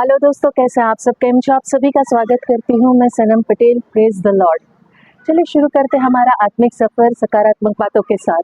Hello दोस्तों, कैसे हैं आप सब? केम छो? आप सभी का स्वागत करती हूँ मैं Sanam Patel. Praise the Lord. चलिए शुरू करते हैं हमारा आत्मिक सफर सकारात्मक बातों के साथ।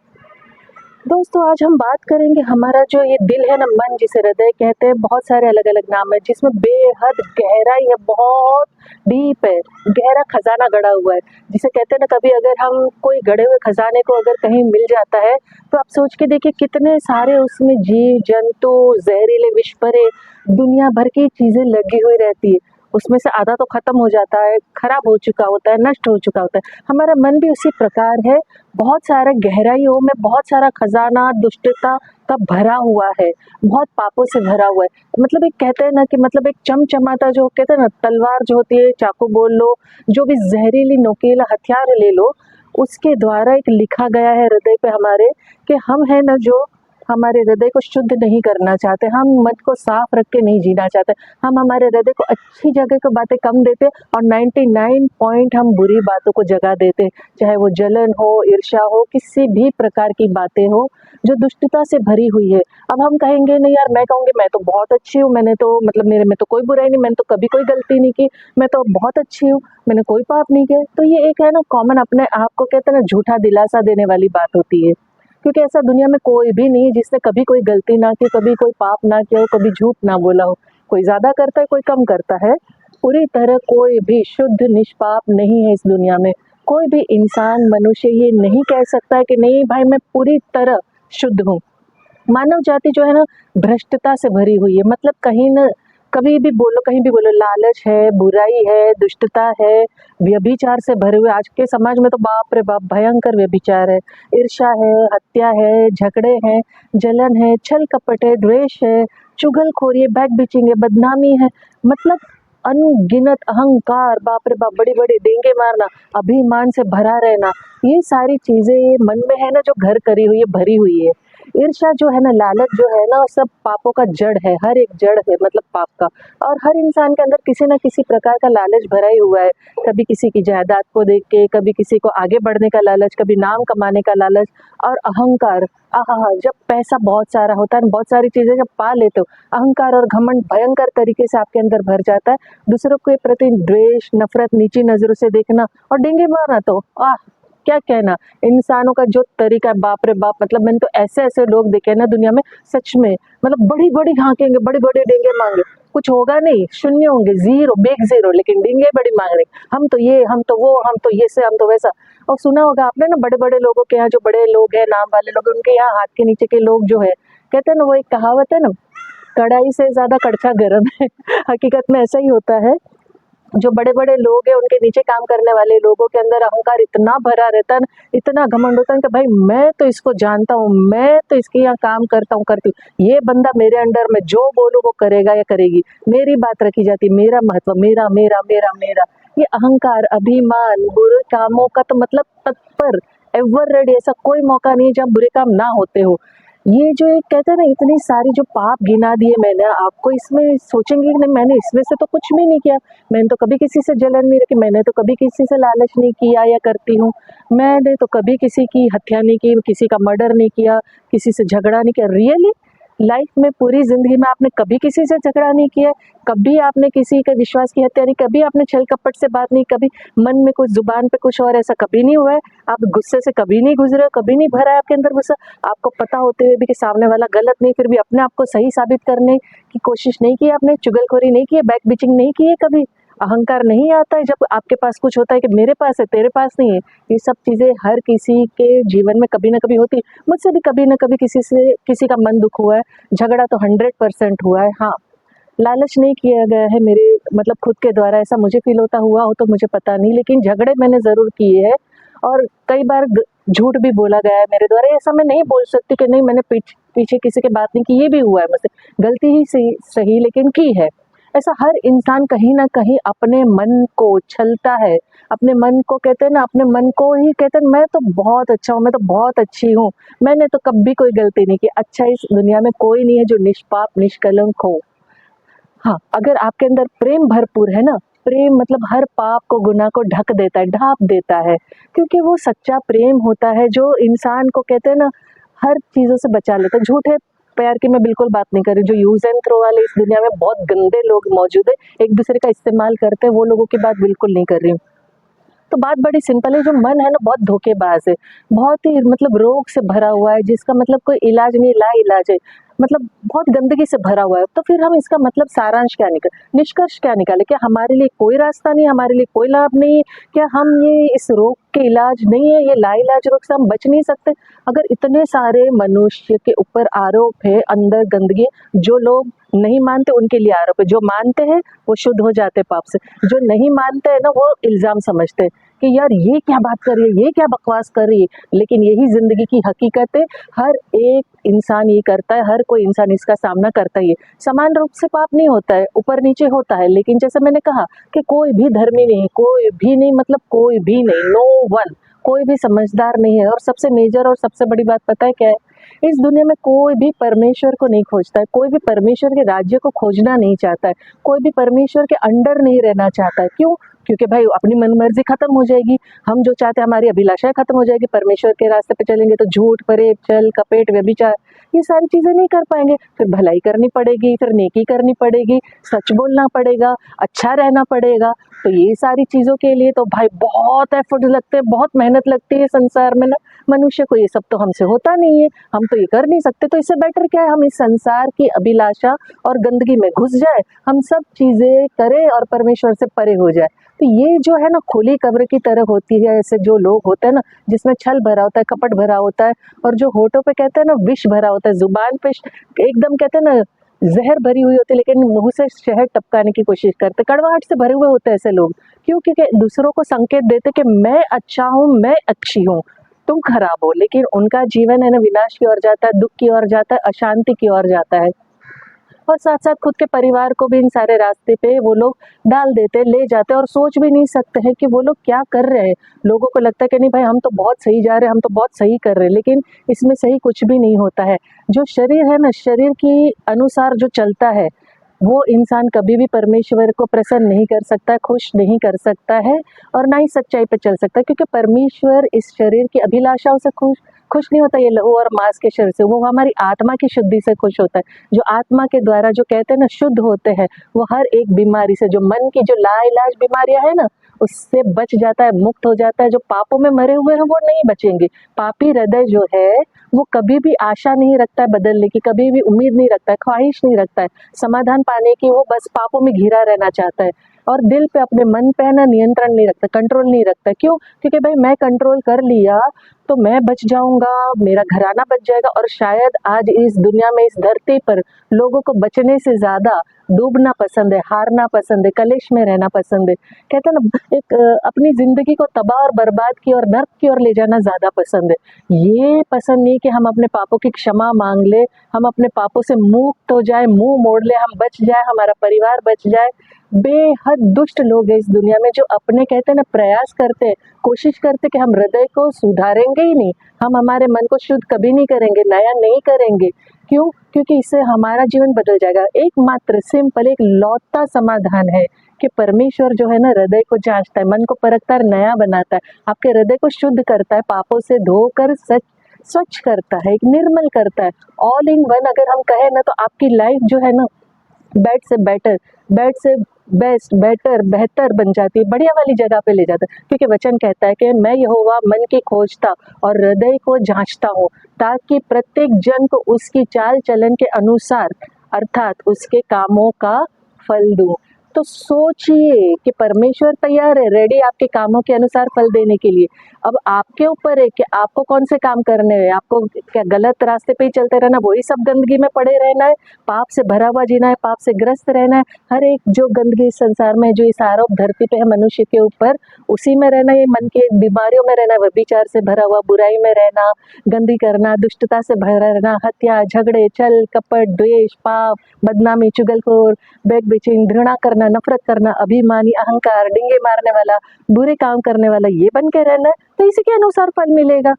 दोस्तों, आज हम बात करेंगे हमारा जो ये दिल है ना, मन जिसे हृदय कहते हैं, बहुत सारे अलग अलग नाम है जिसमें बेहद गहराई है, बहुत डीप है, गहरा खजाना गड़ा हुआ है। जिसे कहते हैं ना, कभी अगर हम कोई गड़े हुए खजाने को अगर कहीं मिल जाता है तो आप सोच के देखिए कितने सारे उसमें जीव जंतु, जहरीले विष भरे दुनिया भर की चीजें लगी हुई रहती है। उसमें से आधा तो खत्म हो जाता है, खराब हो चुका होता है, नष्ट हो चुका होता है। हमारा मन भी उसी प्रकार है, बहुत सारा गहराइयों में बहुत सारा खजाना दुष्टता का भरा हुआ है, बहुत पापों से भरा हुआ है। मतलब एक कहते हैं ना कि मतलब एक चमचमाता जो कहते हैं ना तलवार जो होती है, चाकू बोल लो, जो भी जहरीली नोकीला हथियार ले लो, उसके द्वारा एक लिखा गया है हृदय पे हमारे कि हम है ना जो हमारे हृदय को शुद्ध नहीं करना चाहते, हम मन को साफ रख के नहीं जीना चाहते, हम हमारे हृदय को अच्छी जगह को बातें कम देते और 99 पॉइंट हम बुरी बातों को जगह देते, चाहे वो जलन हो, ईर्ष्या हो, किसी भी प्रकार की बातें हो जो दुष्टता से भरी हुई है। अब हम कहेंगे नहीं यार, मैं कहूँगी मैं तो बहुत अच्छी हूँ, मैंने तो मतलब मेरे में तो कोई बुराई नहीं, मैंने तो कभी कोई गलती नहीं की, मैं तो बहुत अच्छी हूँ, मैंने कोई पाप नहीं किया। तो ये एक है ना कॉमन अपने आप को कहते हैं ना झूठा दिलासा देने वाली बात होती है, क्योंकि ऐसा दुनिया में कोई भी नहीं है जिसने कभी कोई गलती ना की, कभी कोई पाप ना किया हो, कभी झूठ ना बोला हो। कोई ज्यादा करता है, कोई कम करता है, पूरी तरह कोई भी शुद्ध निष्पाप नहीं है इस दुनिया में। कोई भी इंसान मनुष्य ये नहीं कह सकता है कि नहीं भाई मैं पूरी तरह शुद्ध हूँ। मानव जाति जो है ना भ्रष्टता से भरी हुई है, मतलब कहीं न कभी भी बोलो, कहीं भी बोलो, लालच है, बुराई है, दुष्टता है, व्यभिचार से भरे हुए आज के समाज में तो बाप रे बाप भयंकर व्यभिचार है, ईर्ष्या है, हत्या है, झगड़े हैं, जलन है, छल कपट है, द्वेष है, चुगलखोरी है, बैक बिचिंग है, बदनामी है, मतलब अनगिनत अहंकार, बाप रे बाप, बड़ी बड़ी डेंगे मारना, अभिमान से भरा रहना, ये सारी चीजें ये मन में है ना जो घर करी हुई है, भरी हुई है। ईर्ष्या जो है ना, लालच जो है ना, सब पापों का जड़ है, हर एक जड़ है मतलब पाप का। और हर इंसान के अंदर किसी न किसी प्रकार का लालच भरा ही हुआ है, कभी किसी की जायदाद को देख के, कभी किसी को आगे बढ़ने का लालच, कभी नाम कमाने का लालच और अहंकार। आहा, जब पैसा बहुत सारा होता है, बहुत सारी चीजें जब पा लेते हो, अहंकार और घमंड भयंकर तरीके से आपके अंदर भर जाता है। दूसरों के प्रति द्वेष, नफरत, नीची नजरों से देखना और डेंगे मारना, तो क्या कहना। इंसानों का जो तरीका है, बाप रे बाप, मतलब मैंने तो ऐसे ऐसे लोग देखे हैं ना दुनिया में, सच में, मतलब बड़ी बड़ी हाँकेंगे, बड़ी बड़ी डेंगे मांगे, कुछ होगा नहीं, शून्य होंगे, जीरो, बिग जीरो, लेकिन डेंगे बड़ी मांग रहे, हम तो ये, हम तो वो, हम तो ये से, हम तो वैसा। और सुना होगा आपने ना, बड़े बड़े लोगों के यहाँ, जो बड़े लोग हैं, नाम वाले लोग, उनके यहाँ हाथ के नीचे के लोग जो है, कहते हैं ना, वो एक कहावत है ना, कढ़ाई से ज्यादा कड़छा गर्म है। हकीकत में ऐसा ही होता है। जो बड़े बड़े लोग हैं, उनके नीचे काम करने वाले लोगों के अंदर अहंकार इतना भरा रहता है ना, इतना घमंड होता है कि भाई मैं तो इसको जानता हूँ, मैं तो इसके यहाँ काम करता हूँ, करती हूँ, ये बंदा मेरे अंडर में जो बोलूँ वो करेगा या करेगी, मेरी बात रखी जाती, मेरा महत्व, मेरा मेरा मेरा मेरा। ये अहंकार, अभिमान, बुरे कामों का तो मतलब तत्पर, एवर रेडी, ऐसा कोई मौका नहीं है जहाँ बुरे काम ना होते हो। ये जो एक कहते हैं ना, इतनी सारी जो पाप गिना दिए मैंने आपको, इसमें सोचेंगे कि नहीं मैंने इसमें से तो कुछ भी नहीं किया, मैंने तो कभी किसी से जलन नहीं रखी, मैंने तो कभी किसी से लालच नहीं किया या करती हूँ, मैंने तो कभी किसी की हत्या नहीं की, किसी का मर्डर नहीं किया, किसी से झगड़ा नहीं किया। रियली लाइफ में पूरी जिंदगी में आपने कभी किसी से झगड़ा नहीं किया, कभी आपने किसी का विश्वास की हत्या नहीं, कभी आपने छल कपट से बात नहीं, कभी मन में कुछ, जुबान पे कुछ और, ऐसा कभी नहीं हुआ है। आप गुस्से से कभी नहीं गुजरे हो, कभी नहीं भरा है आपके अंदर गुस्सा, आपको पता होते हुए भी कि सामने वाला गलत नहीं, फिर भी अपने आप को सही साबित करने की कोशिश नहीं की आपने, चुगलखोरी नहीं की है, बैक बिचिंग नहीं की है, कभी अहंकार नहीं आता है जब आपके पास कुछ होता है कि मेरे पास है, तेरे पास नहीं है। ये सब चीजें हर किसी के जीवन में कभी ना कभी होती है। मुझसे भी कभी ना कभी किसी से किसी का मन दुख हुआ है, झगड़ा तो 100% हुआ है। हाँ, लालच नहीं किया गया है मेरे मतलब खुद के द्वारा, ऐसा मुझे फील होता हुआ हो तो मुझे पता नहीं, लेकिन झगड़े मैंने ज़रूर किए हैं और कई बार झूठ भी बोला गया है मेरे द्वारा। ऐसा मैं नहीं बोल सकती कि नहीं मैंने पीछे किसी की बात नहीं की, ये भी हुआ है मुझसे, गलती ही सही लेकिन की है। ऐसा हर इंसान कहीं ना कहीं अपने मन को छलता है, अपने मन को कहते हैं ना, अपने मन को ही कहते हैं मैं तो बहुत अच्छा हूँ, मैं तो बहुत अच्छी हूँ, मैंने तो कभी कोई गलती नहीं की। अच्छा, इस दुनिया में कोई नहीं है जो निष्पाप निष्कलंक हो। हाँ, अगर आपके अंदर प्रेम भरपूर है ना, प्रेम मतलब हर पाप को, गुनाह को ढक देता है, ढाँप देता है, क्योंकि वो सच्चा प्रेम होता है जो इंसान को कहते हैं ना हर चीज़ों से बचा लेता है। झूठे प्यार की मैं बिल्कुल बात नहीं कर रही। जो यूज़ एंड थ्रो वाले इस दुनिया में बहुत गंदे लोग मौजूद है, एक दूसरे का इस्तेमाल करते हैं, वो लोगों की बात बिल्कुल नहीं कर रही हूँ। तो बात बड़ी सिंपल है, जो मन है ना बहुत धोखेबाज है, बहुत ही मतलब रोग से भरा हुआ है, जिसका मतलब कोई इलाज नहीं, लाइलाज है, मतलब बहुत गंदगी से भरा हुआ है। तो फिर हम इसका मतलब सारांश क्या निष्कर्ष क्या निकाले? क्या हमारे लिए कोई रास्ता नहीं, हमारे लिए कोई लाभ नहीं है? क्या हम ये इस रोग के इलाज नहीं है, ये लाइलाज रोग से हम बच नहीं सकते? अगर इतने सारे मनुष्य के ऊपर आरोप है, अंदर गंदगी है, जो लोग नहीं मानते उनके लिए आरोप है, जो मानते हैं वो शुद्ध हो जाते पाप से, जो नहीं मानते हैं ना वो इल्ज़ाम समझते हैं कि यार ये क्या बात कर रही है, ये क्या बकवास कर रही है। लेकिन यही ज़िंदगी की हकीकत है, हर एक इंसान ये करता है, हर कोई इंसान इसका सामना करता ही है। समान रूप से पाप नहीं होता है, ऊपर नीचे होता है, लेकिन जैसे मैंने कहा कि कोई भी धर्मी नहीं, कोई भी नहीं, मतलब कोई भी नहीं, नो वन, कोई भी समझदार नहीं है। और सबसे मेजर और सबसे बड़ी बात पता है क्या है? इस दुनिया में कोई भी परमेश्वर को नहीं खोजता है, कोई भी परमेश्वर के राज्य को खोजना नहीं चाहता है, कोई भी परमेश्वर के अंडर नहीं रहना चाहता है। क्यों? क्योंकि भाई अपनी मनमर्जी खत्म हो जाएगी, हम जो चाहते हैं, हमारी अभिलाषाएं खत्म हो जाएगी, परमेश्वर के रास्ते पे चलेंगे तो झूठ, फरेब, छल, कपट, व्यभिचार, ये सारी चीजें नहीं कर पाएंगे। फिर भलाई करनी पड़ेगी, फिर नेकी करनी पड़ेगी, सच बोलना पड़ेगा, अच्छा रहना पड़ेगा। तो ये सारी चीजों के लिए तो भाई बहुत एफर्ट लगते हैं, बहुत मेहनत लगती है संसार में ना। मनुष्य को ये सब तो हमसे होता नहीं है, हम तो ये कर नहीं सकते। तो इससे बेटर क्या है, हम इस संसार की अभिलाषा और गंदगी में घुस जाए, हम सब चीजें करें और परमेश्वर से परे हो जाए। तो ये जो है ना खुली कब्र की तरह होती है। ऐसे जो लोग होते हैं ना, जिसमें छल भरा होता है, कपट भरा होता है, और जो होठों पे कहते हैं ना विष भरा होता है, जुबान पे एकदम कहते हैं ना जहर भरी हुई होती है, लेकिन मुंह से शहद टपकाने की कोशिश करते, कड़वाहट से भरे हुए होते हैं ऐसे लोग। क्यों? क्योंकि दूसरों को संकेत देते कि मैं अच्छा हूँ, मैं अच्छी हूँ, तुम खराब हो। लेकिन उनका जीवन है ना विनाश की ओर जाता है, दुख की ओर जाता है, अशांति की ओर जाता है। और साथ साथ खुद के परिवार को भी इन सारे रास्ते पे वो लोग डाल देते, ले जाते, और सोच भी नहीं सकते हैं कि वो लोग क्या कर रहे हैं। लोगों को लगता है कि नहीं भाई हम तो बहुत सही जा रहे हैं, हम तो बहुत सही कर रहे हैं, लेकिन इसमें सही कुछ भी नहीं होता है। जो शरीर है ना, शरीर की अनुसार जो चलता है, वो इंसान कभी भी परमेश्वर को प्रसन्न नहीं कर सकता, खुश नहीं कर सकता है, और ना ही सच्चाई पे चल सकता है। क्योंकि परमेश्वर इस शरीर की अभिलाषाओं से खुश नहीं होता, ये लहू और मांस के शरीर से। वो हमारी आत्मा की शुद्धि से खुश होता है, जो आत्मा के द्वारा जो कहते हैं ना शुद्ध होते हैं, वो हर एक बीमारी से, जो मन की जो लाइलाज बीमारियां है ना, उससे बच जाता है, मुक्त हो जाता है। जो पापों में मरे हुए हैं वो नहीं बचेंगे। पापी हृदय जो है वो कभी भी आशा नहीं रखता है बदलने की, कभी भी उम्मीद नहीं रखता है, ख्वाहिश नहीं रखता है समाधान पाने की, वो बस पापों में घिरा रहना चाहता है। और दिल पे, अपने मन पे ना नियंत्रण नहीं रखता, कंट्रोल नहीं रखता। क्यों? क्योंकि भाई मैं कंट्रोल कर लिया तो मैं बच जाऊंगा, मेरा घराना बच जाएगा। और शायद आज इस दुनिया में, इस धरती पर लोगों को बचने से ज्यादा डूबना पसंद है, हारना पसंद है, कलेश में रहना पसंद है। कहते हैं ना एक अपनी जिंदगी को तबाह और बर्बाद की और नर्क की ओर ले जाना ज्यादा पसंद है। ये पसंद नहीं कि हम अपने पापों की क्षमा मांग ले, हम अपने पापों से मुक्त हो जाए, मुंह मोड़ ले, हम बच जाए, हमारा परिवार बच जाए। बेहद दुष्ट लोग हैं इस दुनिया में, जो अपने कहते हैं ना प्रयास करते हैं, कोशिश करते कि हम हृदय को सुधारेंगे ही नहीं, हम हमारे मन को शुद्ध कभी नहीं करेंगे, नया नहीं करेंगे। क्यों? क्योंकि इससे हमारा जीवन बदल जाएगा। एकमात्र सिंपल एक लौता समाधान है कि परमेश्वर जो है ना हृदय को जांचता है, मन को परखता है, नया बनाता है, आपके हृदय को शुद्ध करता है, पापों से धोकर स्वच्छ करता है, एक निर्मल करता है। ऑल इन वन अगर हम कहें ना, तो आपकी लाइफ जो है ना बेड से बेटर, बेड से बेस्ट, बेटर, बेहतर बन जाती है, बढ़िया वाली जगह पे ले जाता है। क्योंकि वचन कहता है कि मैं यहोवा मन की खोजता और हृदय को जांचता हूँ, ताकि प्रत्येक जन को उसकी चाल चलन के अनुसार, अर्थात उसके कामों का फल दूं। तो सोचिए कि परमेश्वर तैयार है, रेडी आपके कामों के अनुसार फल देने के लिए। अब आपके ऊपर है कि आपको कौन से काम करने हैं। आपको क्या गलत रास्ते पे ही चलते रहना, वही सब गंदगी में पड़े रहना है, पाप से भरा हुआ जीना है, पाप से ग्रस्त रहना है, हर एक जो गंदगी इस संसार में, जो इस आरोप धरती पे है मनुष्य के ऊपर, उसी में रहना, ये मन की बीमारियों में रहना, व्यभिचार से भरा हुआ, बुराई में रहना, गंदी करना, दुष्टता से भरा रहना, हत्या, झगड़े, छल, कपट, द्वेष, पाप, बदनामी, चुगलखोर, बैक बिचिंग, घृणा करना, नफरत करना, अभिमानी, अहंकार, डिंगे मारने वाला, बुरे काम करने वाला, ये बन के रहना है। तो इसी के अनुसार फल मिलेगा।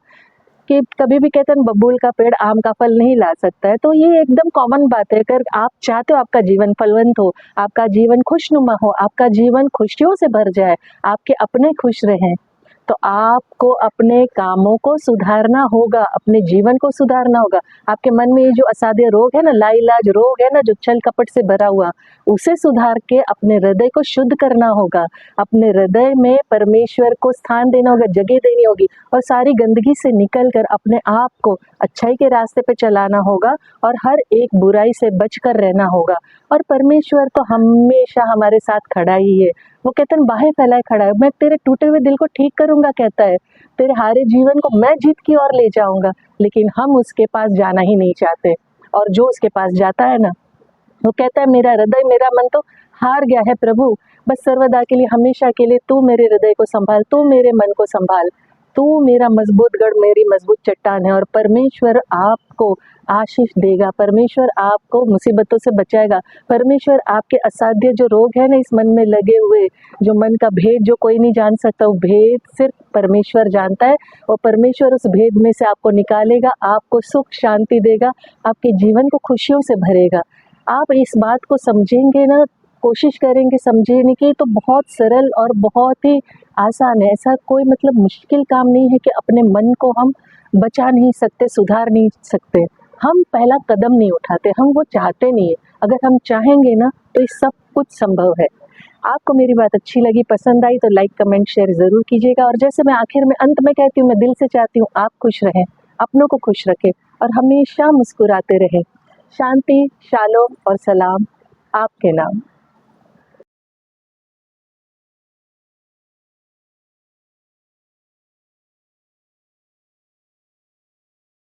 कि कभी भी कहते हैं बबूल का पेड़ आम का फल नहीं ला सकता है, तो ये एकदम कॉमन बात है। अगर आप चाहते हो आपका जीवन फलवंत हो, आपका जीवन खुशनुमा हो, आपका जीवन खुशियों से भर जाए, आपके अपने खुश रहें, तो आपको अपने कामों को सुधारना होगा, अपने जीवन को सुधारना होगा। आपके मन में ये जो असाध्य रोग है ना, लाइलाज रोग है ना, जो छल कपट से भरा हुआ, उसे सुधार के अपने हृदय को शुद्ध करना होगा। अपने हृदय में परमेश्वर को स्थान देना होगा, जगह देनी होगी, और सारी गंदगी से निकल कर अपने आप को अच्छाई के रास्ते पे चलाना होगा और हर एक बुराई से बचकर रहना होगा। और परमेश्वर तो हमेशा हमारे साथ खड़ा ही है। वो कहते हैं बाहें फैलाए खड़ा है, मैं तेरे टूटे हुए दिल को ठीक करूंगा, कहता है, तेरे हारे जीवन को मैं जीत की ओर ले जाऊंगा। लेकिन हम उसके पास जाना ही नहीं चाहते, और जो उसके पास जाता है ना, वो कहता है मेरा हृदय मेरा मन तो हार गया है प्रभु, बस सर्वदा के लिए हमेशा के लिए तू मेरे हृदय को संभाल, तू मेरे मन को संभाल, तू मेरा मजबूत गढ़, मेरी मजबूत चट्टान है। और परमेश्वर आपको आशीष देगा, परमेश्वर आपको मुसीबतों से बचाएगा, परमेश्वर आपके असाध्य जो रोग है ना इस मन में लगे हुए, जो मन का भेद जो कोई नहीं जान सकता, वो भेद सिर्फ परमेश्वर जानता है, और परमेश्वर उस भेद में से आपको निकालेगा, आपको सुख शांति देगा, आपके जीवन को खुशियों से भरेगा। आप इस बात को समझेंगे ना, कोशिश करेंगे समझने की, तो बहुत सरल और बहुत ही आसान है। ऐसा कोई मतलब मुश्किल काम नहीं है कि अपने मन को हम बचा नहीं सकते, सुधार नहीं सकते। हम पहला कदम नहीं उठाते, हम वो चाहते नहीं है। अगर हम चाहेंगे ना तो ये सब कुछ संभव है। आपको मेरी बात अच्छी लगी, पसंद आई तो लाइक कमेंट शेयर ज़रूर कीजिएगा। और जैसे मैं आखिर में अंत में कहती हूँ, मैं दिल से चाहती हूँ आप खुश रहें, अपनों को खुश रखें और हमेशा मुस्कुराते रहें। शांति, शालोम और सलाम आपके नाम।